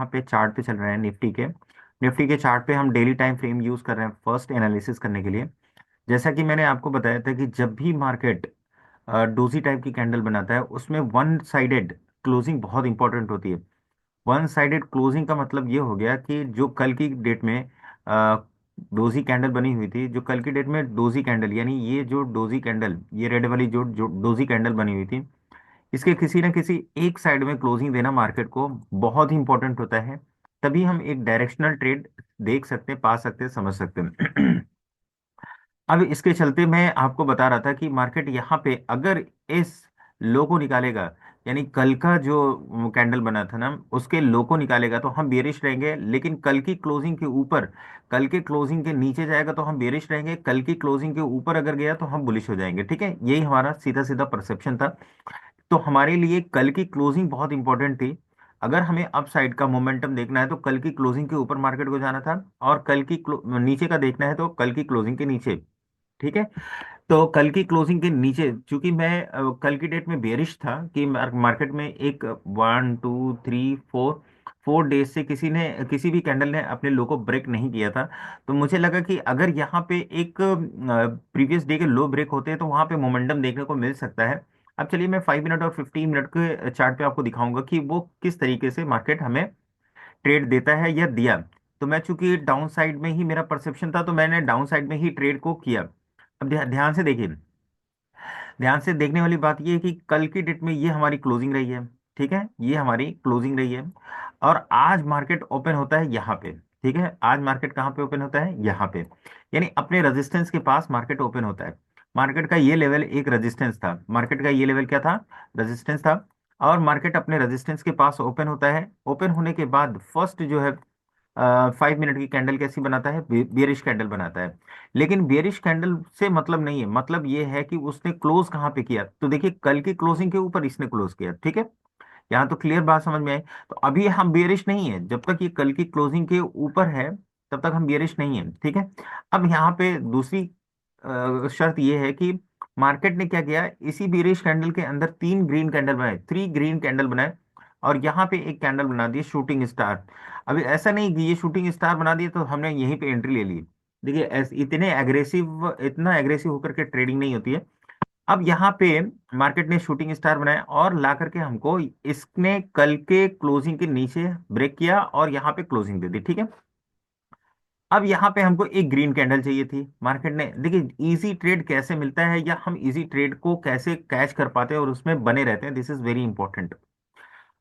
यहाँ पे चार्ट पे चल रहे हैं निफ्टी के चार्ट पे हम डेली टाइम फ्रेम यूज कर रहे हैं फर्स्ट एनालिसिस करने के लिए। जैसा कि मैंने आपको बताया था कि जब भी मार्केट डोजी टाइप की कैंडल बनाता है उसमें वन साइडेड क्लोजिंग बहुत इंपॉर्टेंट होती है। वन साइडेड क्लोजिंग का मतलब ये हो गया कि जो कल की डेट में डोजी कैंडल बनी हुई थी, जो कल की डेट में डोजी कैंडल यानी ये जो डोजी कैंडल, ये रेड वाली जो जो डोजी कैंडल बनी हुई थी, इसके किसी न किसी एक साइड में क्लोजिंग देना मार्केट को बहुत ही इंपॉर्टेंट होता है। तभी हम एक डायरेक्शनल ट्रेड देख सकते हैं, पा सकते हैं, समझ सकते हैं। अब इसके चलते मैं आपको बता रहा था कि मार्केट यहाँ पे अगर इस लो को निकालेगा, यानी कल का जो कैंडल बना था ना उसके लो को निकालेगा तो हम बेरिश रहेंगे, लेकिन कल की क्लोजिंग के ऊपर, कल के क्लोजिंग के नीचे जाएगा तो हम बेरिश रहेंगे, कल की क्लोजिंग के ऊपर अगर गया तो हम बुलिश हो जाएंगे। ठीक है, यही हमारा सीधा सीधा परसेप्शन था। तो हमारे लिए कल की क्लोजिंग बहुत इंपॉर्टेंट थी। अगर हमें अप साइड का मोमेंटम देखना है तो कल की क्लोजिंग के ऊपर मार्केट को जाना था, और कल की नीचे का देखना है तो कल की क्लोजिंग के नीचे। ठीक है, तो कल की क्लोजिंग के नीचे चूंकि मैं कल की डेट में बेरिश था कि मार्केट में एक 1 2 3 4 4 डेज से किसी भी कैंडल ने अपने लो को ब्रेक नहीं किया था। तो मुझे लगा कि अगर यहाँ पे एक प्रीवियस डे के लो ब्रेक होते हैं तो वहां पे मोमेंटम देखने को मिल सकता है। अब चलिए मैं 5 मिनट और 15 मिनट के चार्ट पे आपको दिखाऊंगा कि वो किस तरीके से मार्केट हमें ट्रेड देता है या दिया। तो मैं चूंकि डाउन साइड में ही मेरा परसेप्शन था तो मैंने डाउन साइड में ही ट्रेड को किया। अब ध्यान से देखिए, ध्यान से देखने वाली बात यह है कि कल की डेट में ये हमारी क्लोजिंग रही है। ठीक है, ये हमारी क्लोजिंग रही है, और आज मार्केट ओपन होता है यहाँ पे। ठीक है, आज मार्केट कहाँ पे ओपन होता है? यहाँ पे, यानी अपने रेजिस्टेंस के पास मार्केट ओपन होता है। मार्केट का ये लेवल एक रेजिस्टेंस था, मार्केट का ये लेवल क्या था? रेजिस्टेंस था। और मार्केट अपने रेजिस्टेंस के पास ओपन होता है। ओपन होने के बाद फर्स्ट जो है 5 मिनट की कैंडल कैसी बनाता है? बियरिश कैंडल बनाता है। लेकिन बियरिश कैंडल से मतलब नहीं है, मतलब ये है कि उसने क्लोज कहाँ पे किया। तो देखिए कल की क्लोजिंग के ऊपर इसने क्लोज किया। ठीक है, यहाँ तो क्लियर बात समझ में आई। तो अभी हम बियरिश नहीं है, जब तक ये कल की क्लोजिंग के ऊपर है तब तक हम बियरिश नहीं है। ठीक है, अब यहाँ पे दूसरी शर्त ये है कि मार्केट ने क्या किया, इसी बियरिश कैंडल के अंदर तीन ग्रीन कैंडल बनाए, 3 ग्रीन कैंडल बनाए, और यहाँ पे एक कैंडल बना दी शूटिंग स्टार। अभी ऐसा नहीं कि ये शूटिंग स्टार बना दिए तो हमने यहीं पे एंट्री ले ली। देखिए इतना एग्रेसिव होकर के ट्रेडिंग नहीं होती है। अब यहाँ पे मार्केट ने शूटिंग स्टार बनाया और ला करके हमको इसने कल के क्लोजिंग के नीचे ब्रेक किया और यहाँ पे क्लोजिंग दे दी। ठीक है, अब यहाँ पे हमको एक ग्रीन कैंडल चाहिए थी। मार्केट ने, देखिए इजी ट्रेड कैसे मिलता है या हम इजी ट्रेड को कैसे कैच कर पाते हैं और उसमें बने रहते हैं, दिस इज वेरी इंपॉर्टेंट।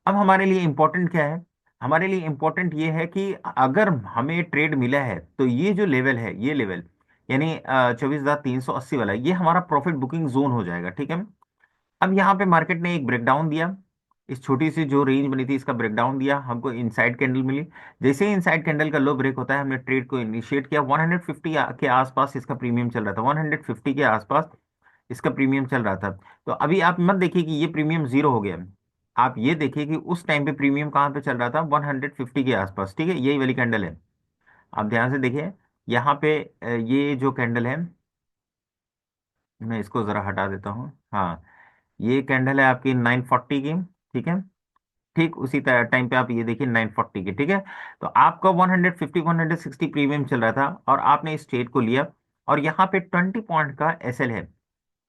अब हमारे लिए इंपॉर्टेंट क्या है? हमारे लिए इंपॉर्टेंट ये है कि अगर हमें ट्रेड मिला है तो ये जो लेवल है, ये लेवल यानी 24,380 वाला, ये हमारा प्रॉफिट बुकिंग जोन हो जाएगा। ठीक है, अब यहाँ पे मार्केट ने एक ब्रेकडाउन दिया, इस छोटी सी जो रेंज बनी थी इसका ब्रेकडाउन दिया, हमको इनसाइड कैंडल मिली। जैसे ही इनसाइड कैंडल का लो ब्रेक होता है हमने ट्रेड को इनिशिएट किया। 150 के आसपास इसका प्रीमियम चल रहा था, 150 के आसपास इसका प्रीमियम चल रहा था। तो अभी आप मत देखिए कि ये प्रीमियम जीरो हो गया, आप ये देखिए कि उस टाइम पे प्रीमियम कहाँ पे चल रहा था? 150 के आसपास। ठीक है, यही वाली कैंडल है। आप ध्यान से देखिए यहाँ पे ये जो कैंडल है, मैं इसको जरा हटा देता हूँ। हाँ, ये कैंडल है आपकी 940 की। ठीक है, ठीक उसी टाइम पे आप ये देखिए 940 की। ठीक है, तो आपका 150 160 प्रीमियम चल रहा था और आपने इस ट्रेड को लिया। और यहाँ पे 20 पॉइंट का एसएल है,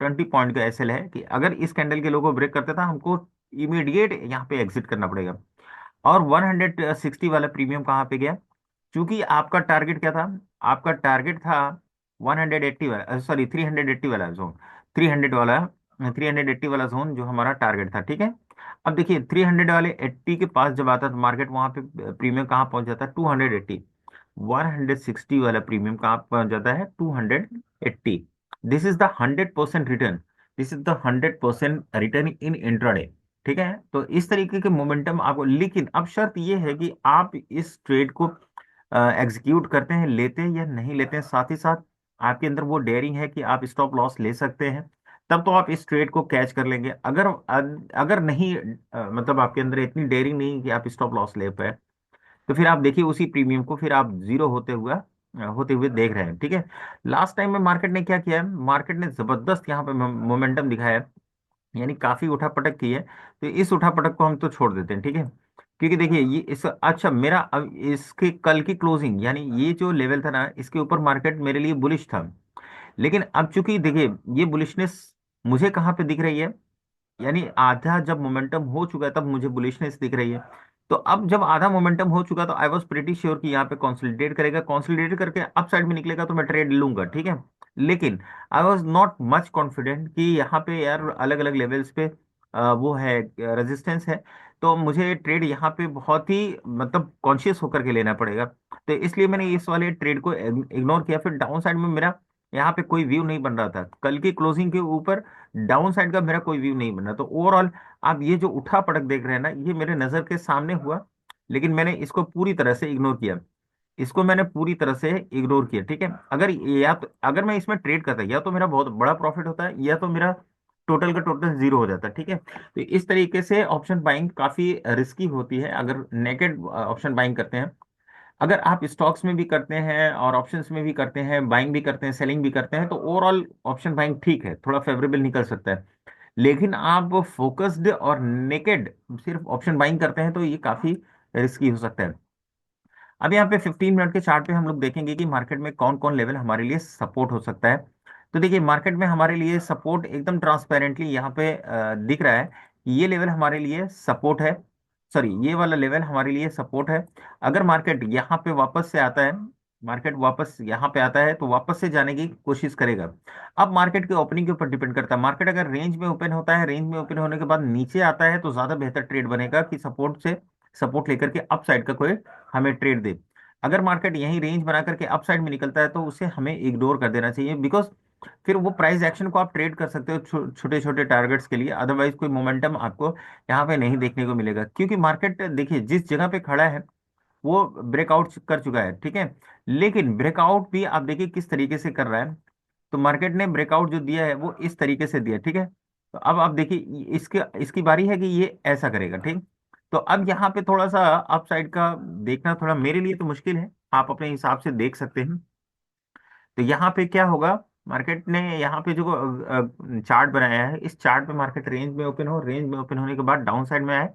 20 पॉइंट का एसएल है कि अगर इस कैंडल के लो को ब्रेक करता था हमको इमीडिएट यहाँ पे एग्जिट करना पड़ेगा। और 160 वाला प्रीमियम कहाँ पे गया? क्योंकि आपका टारगेट क्या था? आपका टारगेट था 180 वाला, सॉरी 380 वाला जोन, 300 वाला, 380 वाला जोन जो हमारा टारगेट था। ठीक है, अब देखिए 300 वाले 80 के पास जब आता तो मार्केट वहां पे प्रीमियम कहाँ पहुंच जाता है? 280। 160 वाला प्रीमियम कहाँ पहुंच जाता है? 280। This is the 100% return, this is the 100% return in intraday. ठीक है, तो इस तरीके के मोमेंटम आपको, लेकिन अब शर्त यह है कि आप इस ट्रेड को एग्जीक्यूट करते हैं, लेते हैं या नहीं लेते हैं, साथ ही साथ आपके अंदर वो डेयरिंग है कि आप स्टॉप लॉस ले सकते हैं, तब तो आप इस ट्रेड को कैच कर लेंगे। अगर नहीं मतलब आपके अंदर इतनी डेयरिंग नहीं है कि आप स्टॉप लॉस ले पाए, तो फिर आप देखिए उसी प्रीमियम को फिर आप जीरो होते हुए देख रहे हैं। ठीक है, लास्ट टाइम में मार्केट ने क्या किया है? मार्केट ने जबरदस्त यहाँ पे मोमेंटम दिखाया है, यानी काफी उठापटक की है। तो इस उठापटक को हम तो छोड़ देते हैं। ठीक है, क्योंकि देखिए ये इस अच्छा मेरा अब इसके कल की क्लोजिंग यानी ये जो लेवल था ना, इसके ऊपर मार्केट मेरे लिए बुलिश था। लेकिन अब चूंकि देखिए ये बुलिशनेस मुझे कहाँ पे दिख रही है, यानी आधा जब मोमेंटम हो चुका है तब मुझे बुलिशनेस दिख रही है। तो अब जब आधा मोमेंटम हो चुका तो आई वॉज प्रिटी श्योर कि यहाँ पे कंसोलिडेट करेगा, कंसोलिडेट करके अप साइड में निकलेगा तो मैं ट्रेड लूंगा, ठीक है। लेकिन I was not much confident कि यहाँ पे यार अलग अलग लेवल्स पे वो है, रेजिस्टेंस है। तो मुझे ट्रेड यहाँ पे बहुत ही मतलब कॉन्शियस होकर के लेना पड़ेगा। तो इसलिए मैंने इस वाले ट्रेड को इग्नोर किया। फिर डाउन साइड में मेरा यहाँ पे कोई व्यू नहीं बन रहा था, कल की क्लोजिंग के ऊपर डाउन साइड का मेरा कोई व्यू नहीं बना। तो ओवरऑल आप ये जो उठा पटक देख रहे हैं ना, ये मेरे नजर के सामने हुआ, लेकिन मैंने इसको पूरी तरह से इग्नोर किया। इसको मैंने पूरी तरह से इग्नोर किया, ठीक है। अगर या तो अगर मैं इसमें ट्रेड करता या तो मेरा बहुत बड़ा प्रॉफिट होता है, या तो मेरा टोटल का टोटल जीरो हो जाता है, ठीक है। तो इस तरीके से ऑप्शन बाइंग काफी रिस्की होती है अगर नेकेड ऑप्शन बाइंग करते हैं। अगर आप स्टॉक्स में भी करते हैं और ऑप्शंस में भी करते हैं, बाइंग भी करते हैं, सेलिंग भी करते हैं, तो ओवरऑल ऑप्शन बाइंग ठीक है, थोड़ा फेवरेबल निकल सकता है। लेकिन आप फोकस्ड और नेकेड सिर्फ ऑप्शन बाइंग करते हैं तो ये काफी रिस्की हो सकता है। अब यहाँ पे 15 मिनट के चार्ट पे हम लोग देखेंगे कि मार्केट में कौन कौन लेवल हमारे लिए सपोर्ट हो सकता है। तो देखिए मार्केट में हमारे लिए सपोर्ट एकदम ट्रांसपेरेंटली यहाँ पे दिख रहा है। ये लेवल हमारे लिए सपोर्ट है, सॉरी ये वाला लेवल हमारे लिए सपोर्ट है। अगर मार्केट यहाँ पे वापस से आता है, मार्केट वापस यहाँ पे आता है तो वापस से जाने की कोशिश करेगा। अब मार्केट के ओपनिंग के ऊपर डिपेंड करता है। मार्केट अगर रेंज में ओपन होता है, रेंज में ओपन होने के बाद नीचे आता है तो ज्यादा बेहतर ट्रेड बनेगा कि सपोर्ट से सपोर्ट लेकर के अप साइड का कोई हमें ट्रेड दे। अगर मार्केट यही रेंज बना करके अप साइड में निकलता है तो उसे हमें इग्नोर कर देना चाहिए, बिकॉज फिर वो प्राइस एक्शन को आप ट्रेड कर सकते हो छोटे छोटे टारगेट्स के लिए। अदरवाइज कोई मोमेंटम आपको यहाँ पे नहीं देखने को मिलेगा, क्योंकि मार्केट देखिए जिस जगह पे खड़ा है वो ब्रेकआउट कर चुका है, ठीक है। लेकिन ब्रेकआउट भी आप देखिए किस तरीके से कर रहा है। तो मार्केट ने ब्रेकआउट जो दिया है वो इस तरीके से दिया, ठीक है। तो अब आप देखिए इसके इसकी बारी है कि ये ऐसा करेगा, ठीक। तो अब यहाँ पे थोड़ा सा अप साइड का देखना थोड़ा मेरे लिए तो मुश्किल है, आप अपने हिसाब से देख सकते हैं। तो यहाँ पे क्या होगा, मार्केट ने यहाँ पे जो चार्ट बनाया है, इस चार्ट पे मार्केट रेंज में ओपन हो, रेंज में ओपन होने के बाद डाउन साइड में आए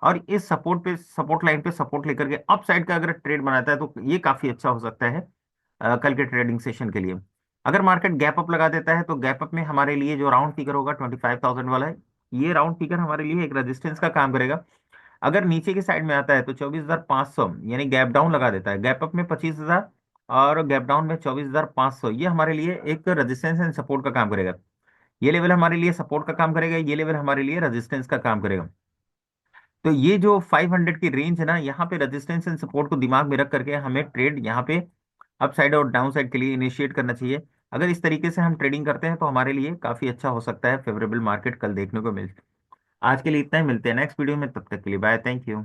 और इस सपोर्ट पे सपोर्ट लाइन पे सपोर्ट लेकर के अप साइड का अगर ट्रेड बनाता है तो ये काफी अच्छा हो सकता है कल के ट्रेडिंग सेशन के लिए। अगर मार्केट गैप अप लगा देता है तो गैप अप में हमारे लिए जो राउंड फिगर होगा 25,000 वाला है, ये राउंड फिगर हमारे लिए एक रेजिस्टेंस का काम करेगा। अगर नीचे की साइड में आता है तो 24,500 यानी गैप डाउन लगा देता है, गैप अप में 25,000 और गैप डाउन में 24,500, ये हमारे लिए एक रेजिस्टेंस एंड सपोर्ट का काम करेगा। ये लेवल हमारे लिए सपोर्ट का काम करेगा, ये लेवल हमारे लिए रेजिस्टेंस का काम करेगा। तो ये जो 500 की रेंज है ना, यहाँ पे रेजिस्टेंस एंड सपोर्ट को दिमाग में रख करके हमें ट्रेड यहाँ पे अप साइड और डाउन साइड के लिए इनिशिएट करना चाहिए। अगर इस तरीके से हम ट्रेडिंग करते हैं तो हमारे लिए काफी अच्छा हो सकता है, फेवरेबल मार्केट कल देखने को मिल। आज के लिए इतना ही, मिलते हैं नेक्स्ट वीडियो में, तब तक के लिए बाय, थैंक यू।